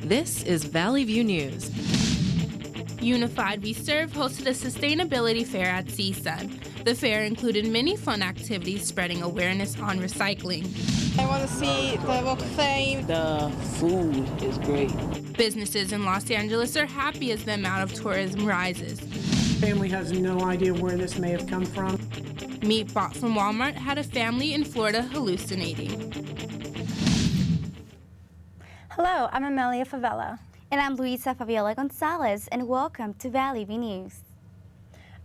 This is Valley View News. Unified We Serve hosted a sustainability fair at CSUN. The fair included many fun activities spreading awareness on recycling. I want to see the Walk of Fame. The food is great. Businesses in Los Angeles are happy as the amount of tourism rises. Family has no idea where this may have come from. Meat bought from Walmart had a family in Florida hallucinating. Hello, I'm Amelia Favela. And I'm Luisa Fabiola Gonzalez, and welcome to Valley View News.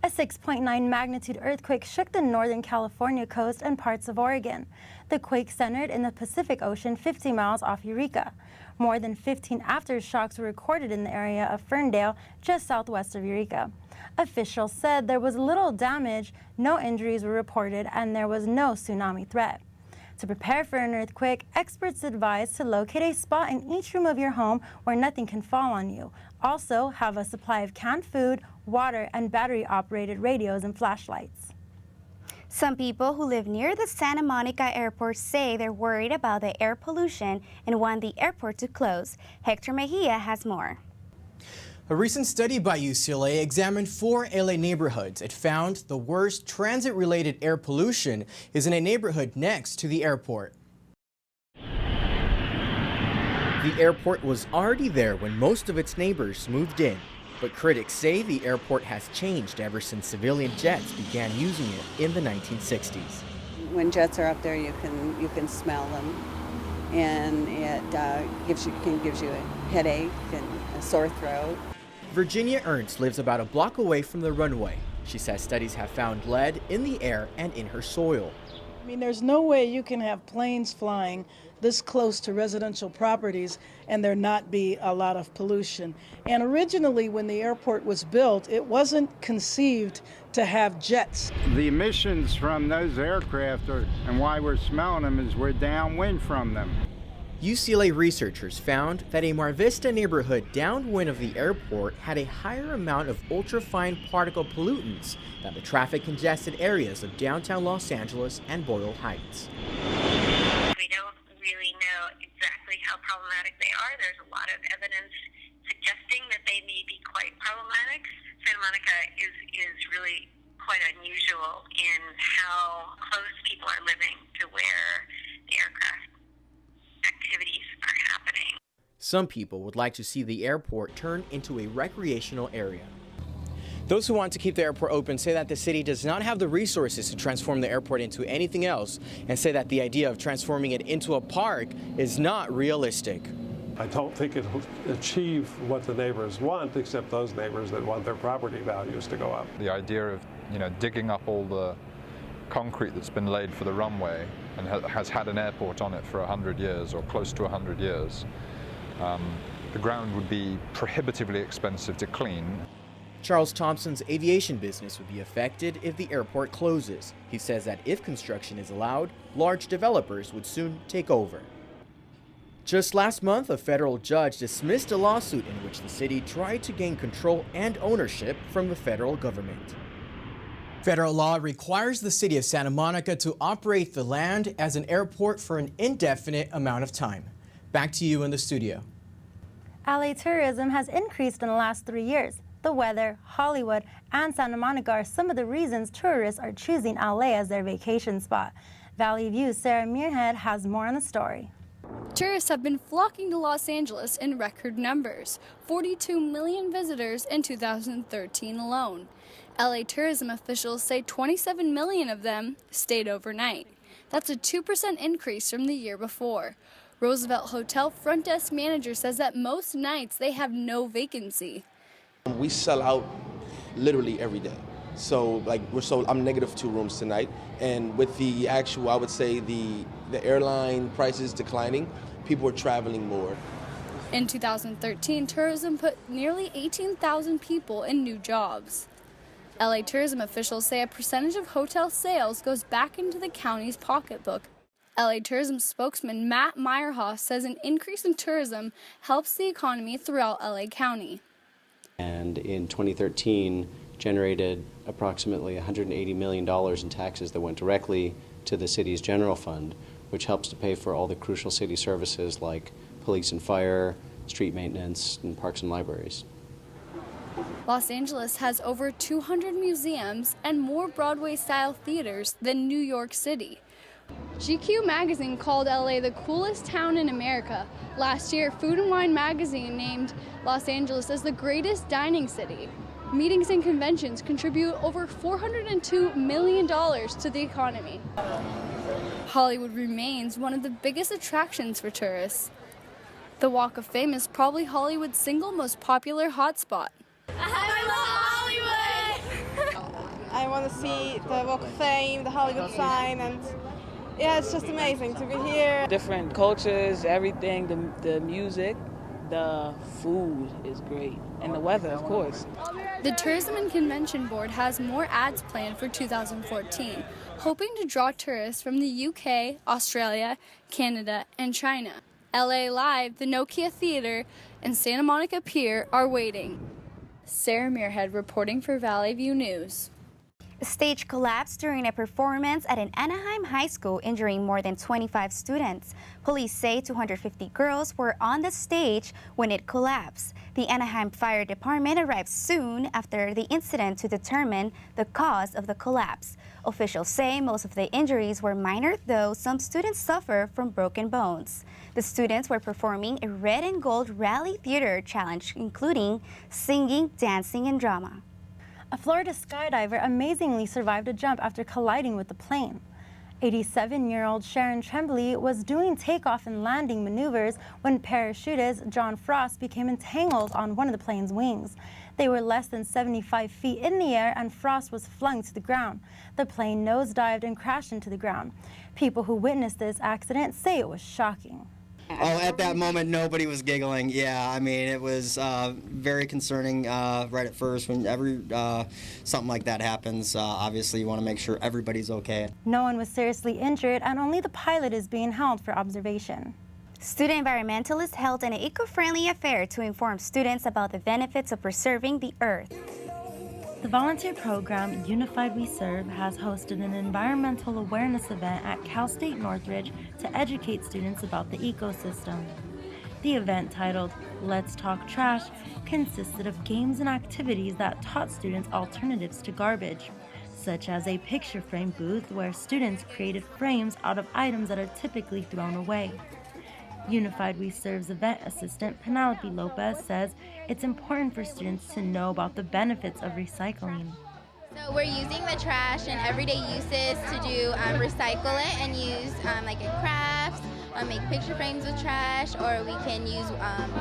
A 6.9 magnitude earthquake shook the northern California coast and parts of Oregon. The quake centered in the Pacific Ocean 50 miles off Eureka. More than 15 aftershocks were recorded in the area of Ferndale, just southwest of Eureka. Officials said there was little damage, no injuries were reported, and there was no tsunami threat. To prepare for an earthquake, experts advise to locate a spot in each room of your home where nothing can fall on you. Also, have a supply of canned food, water, and battery-operated radios and flashlights. Some people who live near the Santa Monica airport say they're worried about the air pollution and want the airport to close. Hector Mejia has more. A recent study by UCLA examined 4 LA neighborhoods. It found the worst transit-related air pollution is in a neighborhood next to the airport. The airport was already there when most of its neighbors moved in, but critics say the airport has changed ever since civilian jets began using it in the 1960s. When jets are up there, you can smell them, and it gives you a headache and a sore throat. Virginia Ernst lives about a block away from the runway. She says studies have found lead in the air and in her soil. I mean, there's no way you can have planes flying this close to residential properties and there not be a lot of pollution. And originally, when the airport was built, it wasn't conceived to have jets. The emissions from those aircraft and why we're smelling them is we're downwind from them. UCLA researchers found that a Mar Vista neighborhood downwind of the airport had a higher amount of ultrafine particle pollutants than the traffic-congested areas of downtown Los Angeles and Boyle Heights. We don't really know exactly how problematic they are. There's a lot of evidence suggesting that they may be quite problematic. Santa Monica is really quite unusual in how close people are living to where the aircraft activities are happening. Some people would like to see the airport turned into a recreational area. Those who want to keep the airport open say that the city does not have the resources to transform the airport into anything else, and say that the idea of transforming it into a park is not realistic. I don't think it'll achieve what the neighbors want, except those neighbors that want their property values to go up. The idea of, digging up all the concrete that's been laid for the runway and has had an airport on it for 100 years or close to 100 years, the ground would be prohibitively expensive to clean. Charles Thompson's aviation business would be affected if the airport closes. He says that if construction is allowed, large developers would soon take over. Just last month, a federal judge dismissed a lawsuit in which the city tried to gain control and ownership from the federal government. Federal law requires the city of Santa Monica to operate the land as an airport for an indefinite amount of time. Back to you in the studio. LA tourism has increased in the last 3 years. The weather, Hollywood, and Santa Monica are some of the reasons tourists are choosing LA as their vacation spot. Valley View's Sarah Muirhead has more on the story. Tourists have been flocking to Los Angeles in record numbers, 42 million visitors in 2013 alone. LA tourism officials say 27 million of them stayed overnight. That's a 2% increase from the year before. Roosevelt Hotel front desk manager says that most nights they have no vacancy. We sell out literally every day. So I'm negative 2 rooms tonight. And with the actual, I would say the airline prices declining, people are traveling more. In 2013, tourism put nearly 18,000 people in new jobs. LA tourism officials say a percentage of hotel sales goes back into the county's pocketbook. LA tourism spokesman Matt Meyerhoff says an increase in tourism helps the economy throughout LA County. And in 2013, generated approximately $180 million in taxes that went directly to the city's general fund, which helps to pay for all the crucial city services like police and fire, street maintenance, and parks and libraries. Los Angeles has over 200 museums and more Broadway-style theaters than New York City. GQ magazine called LA the coolest town in America. Last year, Food and Wine magazine named Los Angeles as the greatest dining city. Meetings and conventions contribute over $402 million to the economy. Hollywood remains one of the biggest attractions for tourists. The Walk of Fame is probably Hollywood's single most popular hotspot. I love Hollywood! I want to see the Walk of Fame, the Hollywood sign, and yeah, it's just amazing to be here. Different cultures, everything, the music, the food is great, and the weather, of course. The Tourism and Convention Board has more ads planned for 2014, hoping to draw tourists from the UK, Australia, Canada, and China. LA Live, the Nokia Theater, and Santa Monica Pier are waiting. Sarah Muirhead reporting for Valley View News. A stage collapsed during a performance at an Anaheim high school, injuring more than 25 students. Police say 250 girls were on the stage when it collapsed. The Anaheim Fire Department arrived soon after the incident to determine the cause of the collapse. Officials say most of the injuries were minor, though some students suffer from broken bones. The students were performing a red and gold rally theater challenge, including singing, dancing, and drama. A Florida skydiver amazingly survived a jump after colliding with the plane. 87-year-old Sharon Tremblay was doing takeoff and landing maneuvers when parachutist John Frost became entangled on one of the plane's wings. They were less than 75 feet in the air and Frost was flung to the ground. The plane nosedived and crashed into the ground. People who witnessed this accident say it was shocking. Oh, at that moment, nobody was giggling. Yeah, I mean, it was very concerning right at first. When something like that happens, obviously you want to make sure everybody's okay. No one was seriously injured, and only the pilot is being held for observation. Student environmentalists held an eco-friendly affair to inform students about the benefits of preserving the earth. The volunteer program Unified We Serve has hosted an environmental awareness event at Cal State Northridge to educate students about the ecosystem. The event, titled Let's Talk Trash, consisted of games and activities that taught students alternatives to garbage, such as a picture frame booth where students created frames out of items that are typically thrown away. Unified We Serve's event assistant Penelope Lopez says it's important for students to know about the benefits of recycling. So we're using the trash in everyday uses to do recycle it and use like in crafts, make picture frames with trash, or we can use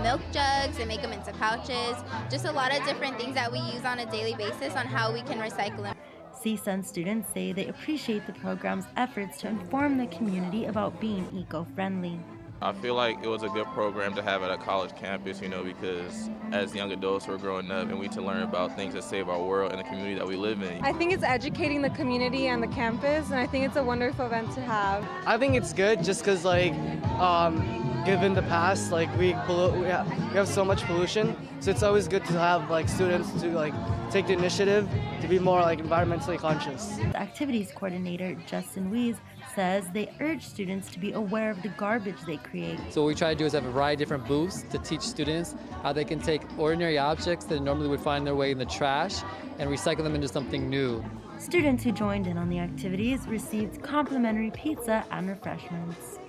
milk jugs and make them into pouches. Just a lot of different things that we use on a daily basis on how we can recycle them. CSUN students say they appreciate the program's efforts to inform the community about being eco-friendly. I feel like it was a good program to have at a college campus, because as young adults we're growing up and we need to learn about things that save our world and the community that we live in. I think it's educating the community and the campus, and I think it's a wonderful event to have. I think it's good just because, given the past, we have so much pollution, so it's always good to have students to take the initiative to be more environmentally conscious. The activities coordinator, Justin Wees, says they urge students to be aware of the garbage they create. So what we try to do is have a variety of different booths to teach students how they can take ordinary objects that normally would find their way in the trash and recycle them into something new. Students who joined in on the activities received complimentary pizza and refreshments.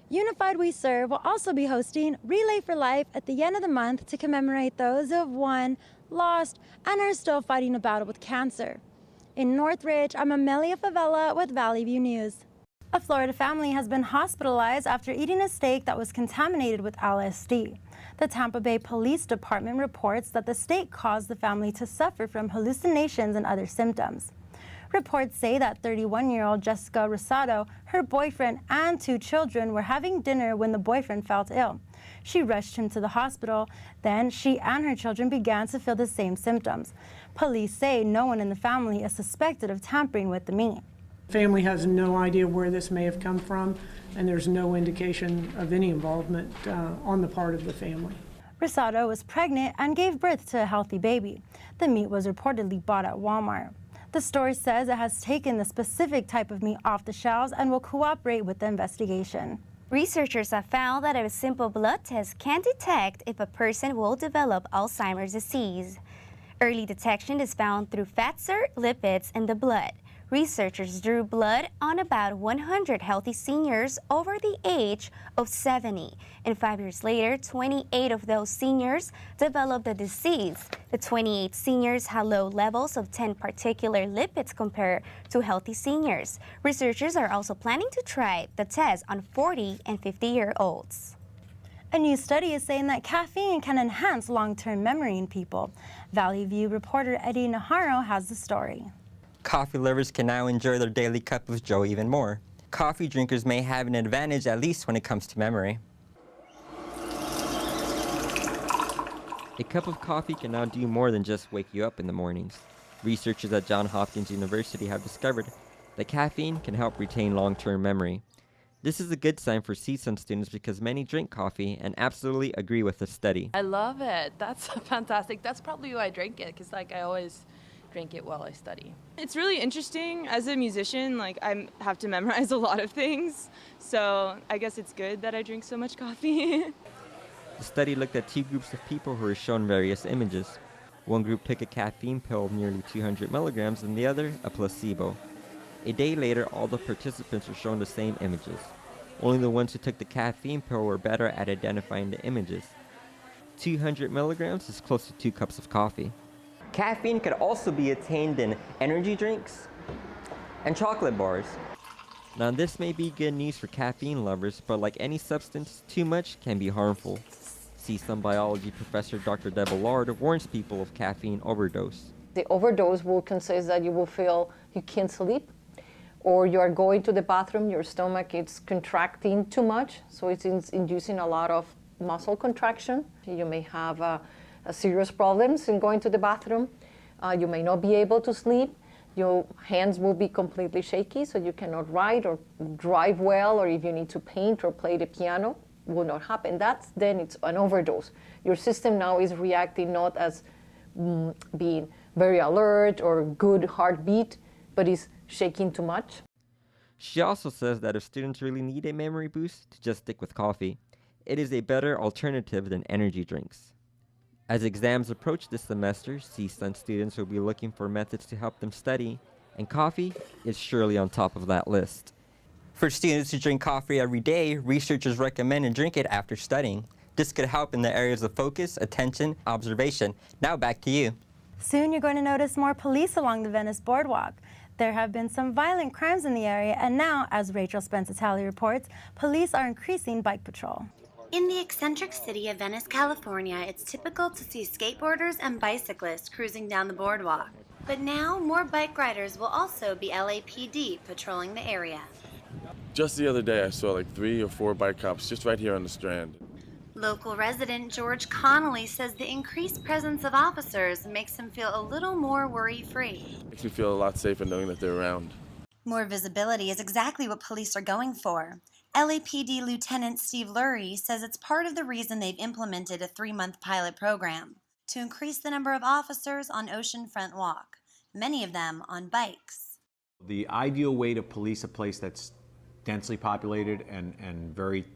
Unified We Serve will also be hosting Relay for Life at the end of the month to commemorate those who have won, lost, and are still fighting a battle with cancer. In Northridge, I'm Amelia Favela with Valley View News. A Florida family has been hospitalized after eating a steak that was contaminated with LSD. The Tampa Bay Police Department reports that the steak caused the family to suffer from hallucinations and other symptoms. Reports say that 31-year-old Jessica Rosado, her boyfriend, and 2 children were having dinner when the boyfriend felt ill. She rushed him to the hospital. Then she and her children began to feel the same symptoms. Police say no one in the family is suspected of tampering with the meat. Family has no idea where this may have come from, and there's no indication of any involvement on the part of the family. Rosado was pregnant and gave birth to a healthy baby. The meat was reportedly bought at Walmart. The store says it has taken the specific type of meat off the shelves and will cooperate with the investigation. Researchers have found that a simple blood test can detect if a person will develop Alzheimer's disease. Early detection is found through fats or lipids in the blood. Researchers drew blood on about 100 healthy seniors over the age of 70, and 5 years later, 28 of those seniors developed the disease. The 28 seniors had low levels of 10 particular lipids compared to healthy seniors. Researchers are also planning to try the test on 40 and 50-year-olds. A new study is saying that caffeine can enhance long-term memory in people. Valley View reporter Eddie Najarro has the story. Coffee lovers can now enjoy their daily cup of joe even more. Coffee drinkers may have an advantage, at least when it comes to memory. A cup of coffee can now do more than just wake you up in the mornings. Researchers at Johns Hopkins University have discovered that caffeine can help retain long-term memory. This is a good sign for CSUN students because many drink coffee and absolutely agree with the study. I love it. That's fantastic. That's probably why I drink it, because I always drink it while I study. It's really interesting. As a musician, I have to memorize a lot of things, so I guess it's good that I drink so much coffee. The study looked at two groups of people who were shown various images. One group took a caffeine pill of nearly 200 milligrams and the other a placebo. A day later, all the participants were shown the same images. Only the ones who took the caffeine pill were better at identifying the images. 200 milligrams is close to 2 cups of coffee. Caffeine could also be attained in energy drinks and chocolate bars. Now this may be good news for caffeine lovers, but like any substance, too much can be harmful. CSUN biology professor Dr. Deb Allard warns people of caffeine overdose. The overdose will consist that you will feel you can't sleep, or you are going to the bathroom, your stomach is contracting too much, so it's inducing a lot of muscle contraction. You may have serious problems in going to the bathroom. You may not be able to sleep. Your hands will be completely shaky, so you cannot write or drive well, or if you need to paint or play the piano, will not happen. Then it's an overdose. Your system now is reacting not as being very alert or good heartbeat, but is shaking too much. She also says that if students really need a memory boost, to just stick with coffee. It is a better alternative than energy drinks. As exams approach this semester, CSUN students will be looking for methods to help them study, and coffee is surely on top of that list. For students who drink coffee every day, researchers recommend to drink it after studying. This could help in the areas of focus, attention, observation. Now back to you. Soon you're going to notice more police along the Venice Boardwalk. There have been some violent crimes in the area, and now, as Rachel Spencer-Talley reports, police are increasing bike patrol. In the eccentric city of Venice, California, it's typical to see skateboarders and bicyclists cruising down the boardwalk. But now, more bike riders will also be LAPD patrolling the area. Just the other day, I saw like 3 or 4 bike cops just right here on the Strand. Local resident George Connolly says the increased presence of officers makes him feel a little more worry-free. Makes me feel a lot safer knowing that they're around. More visibility is exactly what police are going for. LAPD Lieutenant Steve Lurie says it's part of the reason they've implemented a 3-month pilot program to increase the number of officers on Oceanfront Walk, many of them on bikes. The ideal way to police a place that's densely populated and very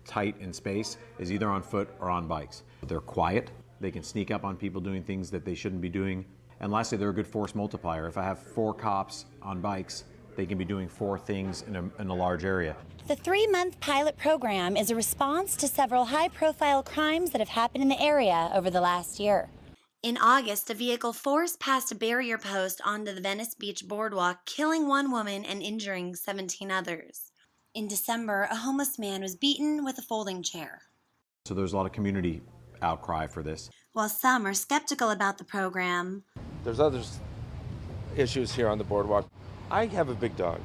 tight in space is either on foot or on bikes. They're quiet, they can sneak up on people doing things that they shouldn't be doing, and lastly, they're a good force multiplier. If I have 4 cops on bikes, they can be doing 4 things in a large area. The 3-month pilot program is a response to several high-profile crimes that have happened in the area over the last year. In August, a vehicle forced past a barrier post onto the Venice Beach boardwalk, killing 1 woman and injuring 17 others. In December, a homeless man was beaten with a folding chair. So there's a lot of community outcry for this. While some are skeptical about the program, there's other issues here on the boardwalk. I have a big dog,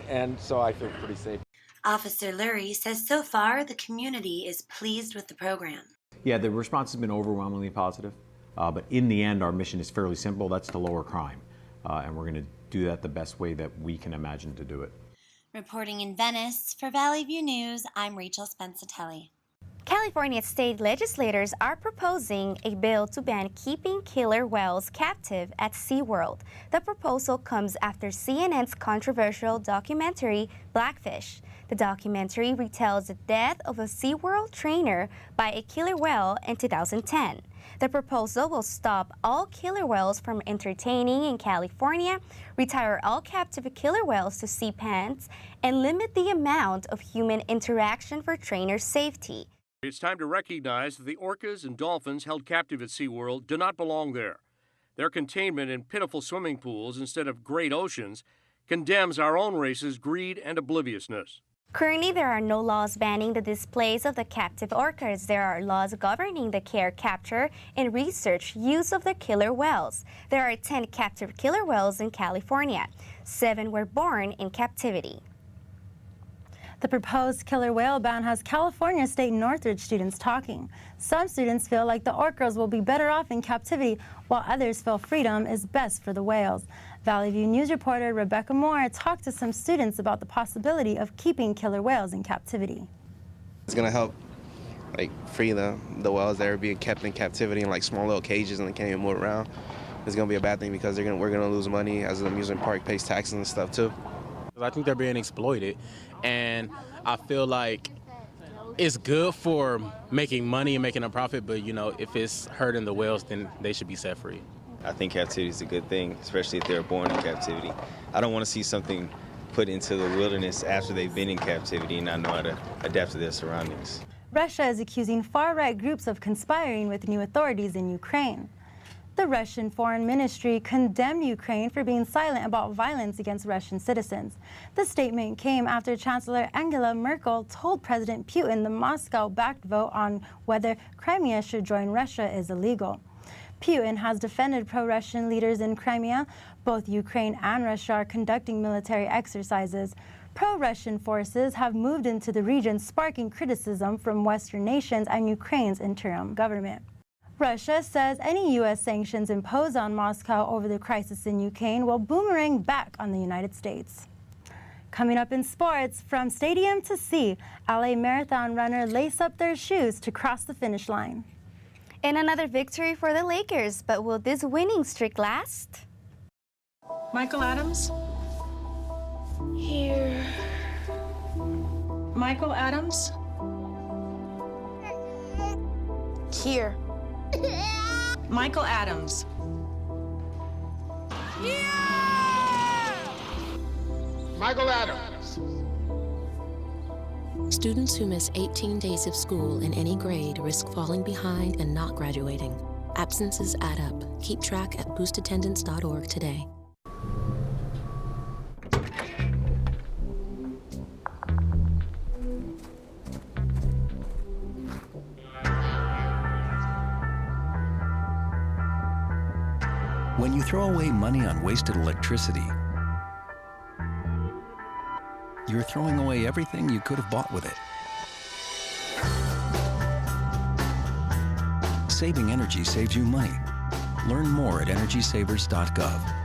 and so I feel pretty safe. Officer Lurie says so far the community is pleased with the program. Yeah, the response has been overwhelmingly positive, but in the end, our mission is fairly simple. That's to lower crime, and we're going to do that the best way that we can imagine to do it. Reporting in Venice, for Valley View News, I'm Rachel Spencer-Talley. California state legislators are proposing a bill to ban keeping killer whales captive at SeaWorld. The proposal comes after CNN's controversial documentary, Blackfish. The documentary retells the death of a SeaWorld trainer by a killer whale in 2010. The proposal will stop all killer whales from entertaining in California, retire all captive killer whales to sea pens, and limit the amount of human interaction for trainer safety. It's time to recognize that the orcas and dolphins held captive at SeaWorld do not belong there. Their containment in pitiful swimming pools instead of great oceans condemns our own race's greed and obliviousness. Currently, there are no laws banning the displays of the captive orcas. There are laws governing the care, capture, and research use of the killer whales. There are 10 captive killer whales in California. 7 were born in captivity. The proposed killer whale ban has California State Northridge students talking. Some students feel like the orcas will be better off in captivity, while others feel freedom is best for the whales. Valley View News reporter Rebecca Moore talked to some students about the possibility of keeping killer whales in captivity. It's going to help free the whales that are being kept in captivity in small little cages and they can't even move around. It's going to be a bad thing because we're going to lose money as the amusement park pays taxes and stuff too. I think they're being exploited, and I feel like it's good for making money and making a profit, but if it's hurting the whales, then they should be set free. I think captivity is a good thing, especially if they're born in captivity. I don't want to see something put into the wilderness after they've been in captivity and not know how to adapt to their surroundings. Russia is accusing far-right groups of conspiring with new authorities in Ukraine. The Russian Foreign Ministry condemned Ukraine for being silent about violence against Russian citizens. The statement came after Chancellor Angela Merkel told President Putin the Moscow-backed vote on whether Crimea should join Russia is illegal. Putin has defended pro-Russian leaders in Crimea. Both Ukraine and Russia are conducting military exercises. Pro-Russian forces have moved into the region, sparking criticism from Western nations and Ukraine's interim government. Russia says any U.S. sanctions imposed on Moscow over the crisis in Ukraine will boomerang back on the United States. Coming up in sports, from stadium to sea, LA marathon runner lace up their shoes to cross the finish line. And another victory for the Lakers, but will this winning streak last? Michael Adams. Here. Michael Adams. Here. Michael Adams. Michael Adams. Students who miss 18 days of school in any grade risk falling behind and not graduating. Absences add up. Keep track at boostattendance.org today. When you throw away money on wasted electricity, you're throwing away everything you could have bought with it. Saving energy saves you money. Learn more at energysavers.gov.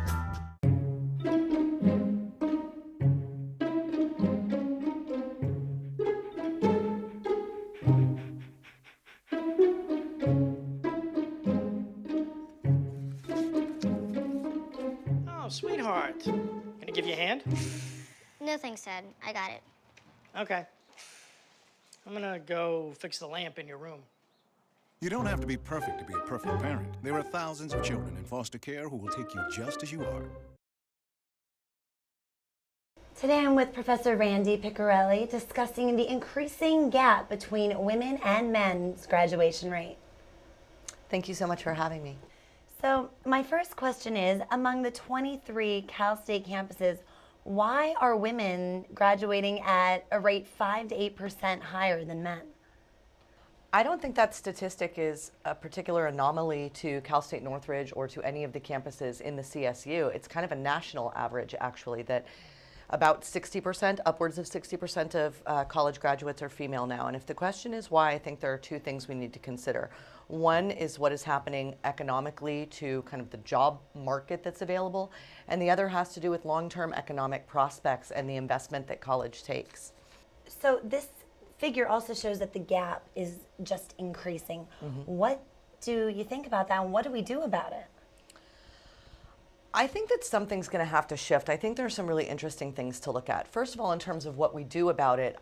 Oh, sweetheart. Gonna give you a hand? No thanks, Dad. I got it. Okay. I'm gonna go fix the lamp in your room. You don't have to be perfect to be a perfect parent. There are thousands of children in foster care who will take you just as you are. Today I'm with Professor Randy Piccarelli discussing the increasing gap between women and men's graduation rate. Thank you so much for having me. So my first question is, among the 23 Cal State campuses, why are women graduating at a rate 5 to 8% higher than men? I don't think that statistic is a particular anomaly to Cal State Northridge or to any of the campuses in the CSU. It's kind of a national average, actually, that about 60%, upwards of 60% of college graduates are female now. And if the question is why, I think there are two things we need to consider. One is what is happening economically to kind of the job market that's available, and the other has to do with long-term economic prospects and the investment that college takes. So this figure also shows that the gap is just increasing. Mm-hmm. What do you think about that, and what do we do about it? I think that something's going to have to shift. I think there are some really interesting things to look at. First of all, in terms of what we do about it,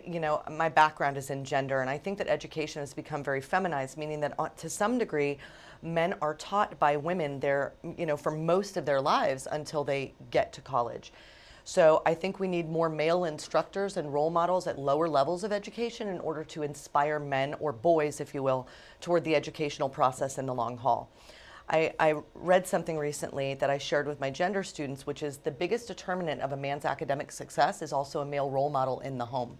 you know, my background is in gender, and I think that education has become very feminized, meaning that to some degree, men are taught by women for most of their lives until they get to college. So I think we need more male instructors and role models at lower levels of education in order to inspire men, or boys, if you will, toward the educational process in the long haul. I read something recently that I shared with my gender students, which is the biggest determinant of a man's academic success is also a male role model in the home.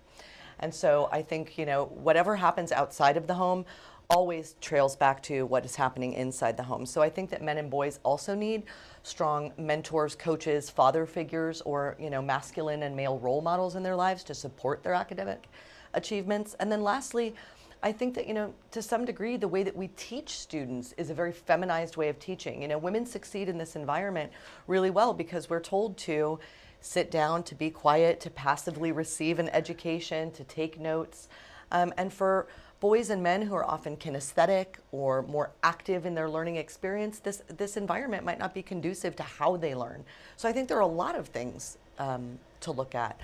And so I think, you know, whatever happens outside of the home always trails back to what is happening inside the home. So I think that men and boys also need strong mentors, coaches, father figures, or, you know, masculine and male role models in their lives to support their academic achievements. And then lastly, I think that, you know, to some degree, the way that we teach students is a very feminized way of teaching. You know, women succeed in this environment really well because we're told to sit down, to be quiet, to passively receive an education, to take notes. And for boys and men who are often kinesthetic or more active in their learning experience, this environment might not be conducive to how they learn. So I think there are a lot of things to look at.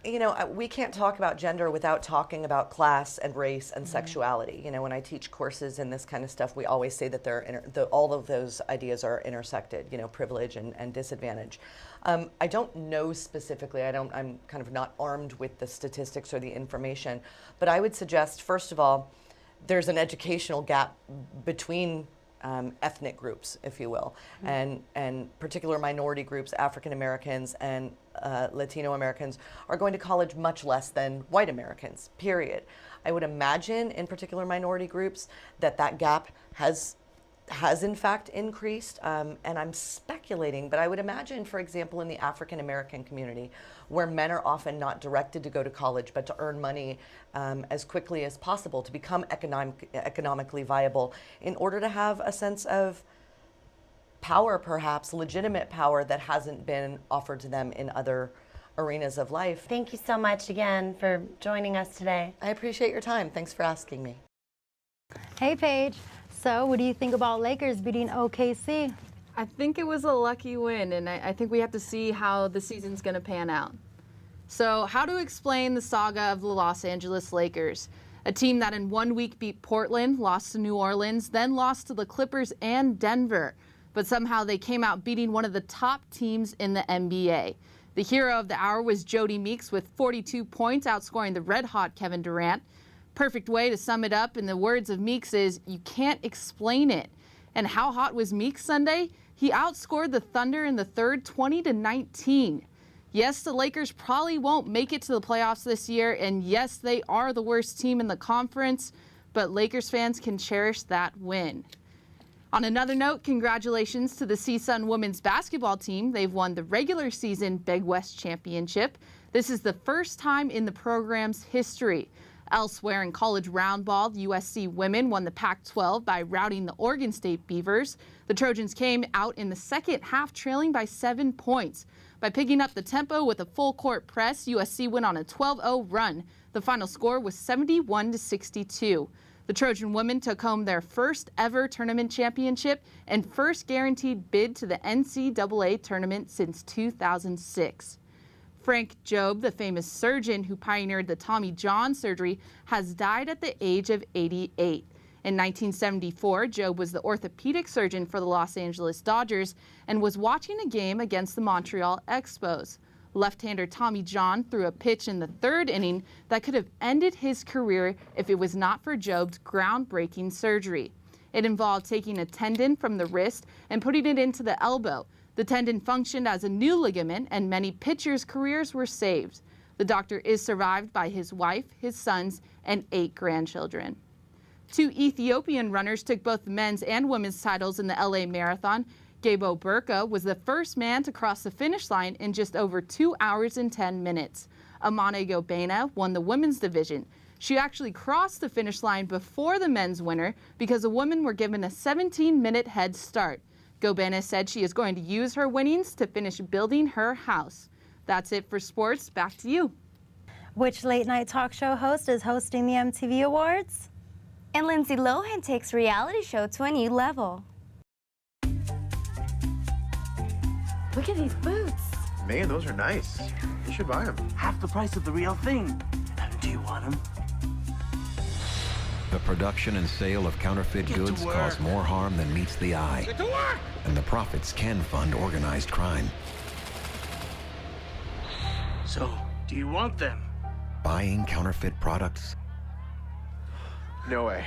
You know, we can't talk about gender without talking about class and race and sexuality. You know, when I teach courses and this kind of stuff, we always say that all of those ideas are intersected, you know, privilege and disadvantage. I don't know specifically, I'm kind of not armed with the statistics or the information, but I would suggest, first of all, there's an educational gap between ethnic groups, if you will, and particular minority groups, African Americans and Latino Americans, are going to college much less than white Americans, period. I would imagine in particular minority groups that gap has in fact increased, and I'm speculating, but I would imagine, for example, in the African American community, where men are often not directed to go to college, but to earn money as quickly as possible, to become economically viable, in order to have a sense of power, perhaps legitimate power that hasn't been offered to them in other arenas of life. Thank you so much again for joining us today. I appreciate your time. Thanks for asking me. Hey, Paige. So, what do you think about Lakers beating OKC? I think it was a lucky win, and I think we have to see how the season's going to pan out. So, how to explain the saga of the Los Angeles Lakers? A team that in 1 week beat Portland, lost to New Orleans, then lost to the Clippers and Denver. But somehow they came out beating one of the top teams in the NBA. The hero of the hour was Jody Meeks with 42 points, outscoring the red-hot Kevin Durant. Perfect way to sum it up in the words of Meeks is, you can't explain it. And how hot was Meeks Sunday? He outscored the Thunder in the third 20-19. Yes, the Lakers probably won't make it to the playoffs this year, and yes, they are the worst team in the conference, but Lakers fans can cherish that win. On another note, congratulations to the CSUN women's basketball team. They've won the regular season Big West Championship. This is the first time in the program's history. Elsewhere in college roundball, USC women won the Pac-12 by routing the Oregon State Beavers. The Trojans came out in the second half trailing by 7 points. By picking up the tempo with a full-court press, USC went on a 12-0 run. The final score was 71-62. The Trojan women took home their first ever tournament championship and first guaranteed bid to the NCAA tournament since 2006. Frank Jobe, the famous surgeon who pioneered the Tommy John surgery, has died at the age of 88. In 1974, Jobe was the orthopedic surgeon for the Los Angeles Dodgers and was watching a game against the Montreal Expos. Left-hander Tommy John threw a pitch in the third inning that could have ended his career if it was not for Jobe's groundbreaking surgery. It involved taking a tendon from the wrist and putting it into the elbow. The tendon functioned as a new ligament, and many pitchers' careers were saved. The doctor is survived by his wife, his sons, and 8 grandchildren. 2 Ethiopian runners took both the men's and women's titles in the LA Marathon. Gabo Burka was the first man to cross the finish line in just over 2 hours and 10 minutes. Amane Gobena won the women's division. She actually crossed the finish line before the men's winner because the women were given a 17-minute head start. Gobena said she is going to use her winnings to finish building her house. That's it for sports. Back to you. Which late-night talk show host is hosting the MTV Awards? And Lindsay Lohan takes reality show to a new level. Look at these boots. Man, those are nice. You should buy them. Half the price of the real thing. Do you want them? The production and sale of counterfeit goods cause more harm than meets the eye. Get to work! And the profits can fund organized crime. So, do you want them? Buying counterfeit products No way.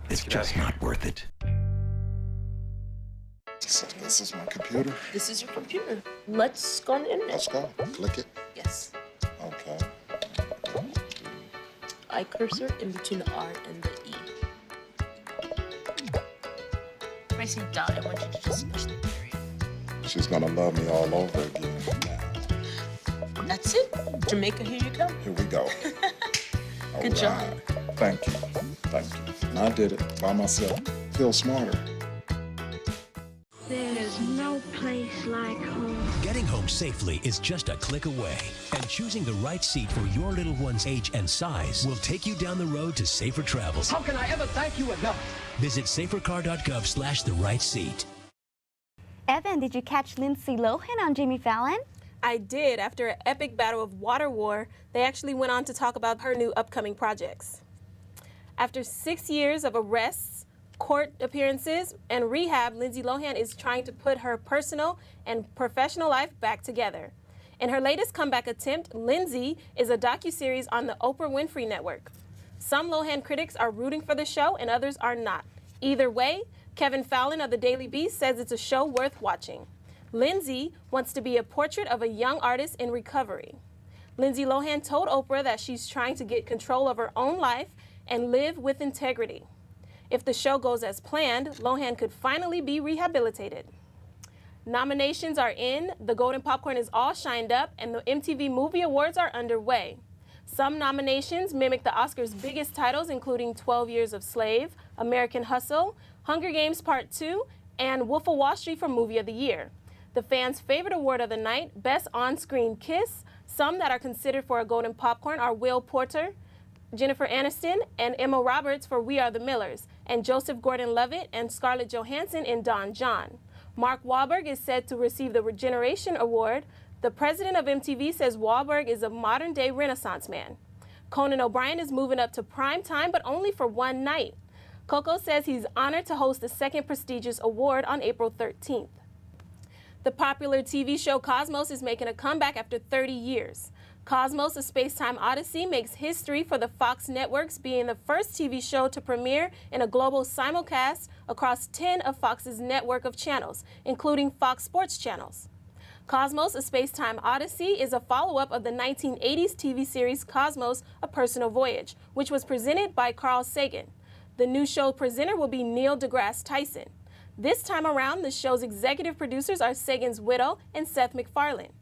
is just not worth it. So this is my computer. This is your computer. Let's go on the internet. Let's go. Click it. Yes. Okay. I cursor in between the R and the E. When I say dot, I want you to just push the period. She's gonna love me all over again. That's it. Jamaica, here you come. Here we go. Good job. Thank you. Thank you. And I did it by myself. Feel smarter. There's no place like home. Getting home safely is just a click away. And choosing the right seat for your little one's age and size will take you down the road to safer travels. How can I ever thank you enough? Visit safercar.gov/the-right-seat. Evan, did you catch Lindsay Lohan on Jimmy Fallon? I did. After an epic battle of water war, they actually went on to talk about her new upcoming projects. After 6 years of arrests, court appearances, and rehab, Lindsay Lohan is trying to put her personal and professional life back together. In her latest comeback attempt, Lindsay is a docuseries on the Oprah Winfrey Network. Some Lohan critics are rooting for the show and others are not. Either way, Kevin Fallon of the Daily Beast says it's a show worth watching. Lindsay wants to be a portrait of a young artist in recovery. Lindsay Lohan told Oprah that she's trying to get control of her own life and live with integrity. If the show goes as planned, Lohan could finally be rehabilitated. Nominations are in, the Golden Popcorn is all shined up, and the MTV Movie Awards are underway. Some nominations mimic the Oscars' biggest titles, including 12 Years a Slave, American Hustle, Hunger Games Part 2, and Wolf of Wall Street for Movie of the Year. The fans' favorite award of the night, Best On-Screen Kiss. Some that are considered for a Golden Popcorn are Will Porter, Jennifer Aniston, and Emma Roberts for We Are the Millers, and Joseph Gordon-Levitt and Scarlett Johansson in Don John. Mark Wahlberg is said to receive the Regeneration Award. The president of MTV says Wahlberg is a modern-day Renaissance man. Conan O'Brien is moving up to prime time, but only for one night. Coco says he's honored to host the second prestigious award on April 13th. The popular TV show Cosmos is making a comeback after 30 years. Cosmos, A Space-Time Odyssey, makes history for the Fox networks, being the first TV show to premiere in a global simulcast across 10 of Fox's network of channels, including Fox Sports channels. Cosmos, A Space-Time Odyssey is a follow-up of the 1980s TV series Cosmos, A Personal Voyage, which was presented by Carl Sagan. The new show presenter will be Neil deGrasse Tyson. This time around, the show's executive producers are Sagan's widow and Seth MacFarlane.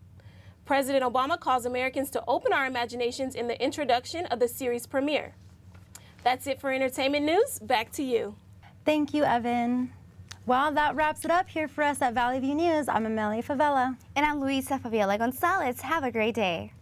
President Obama calls Americans to open our imaginations in the introduction of the series premiere. That's it for entertainment news. Back to you. Thank you, Evan. Well, that wraps it up here for us at Valley View News. I'm Amelia Favela. And I'm Luisa Fabiola Gonzalez. Have a great day.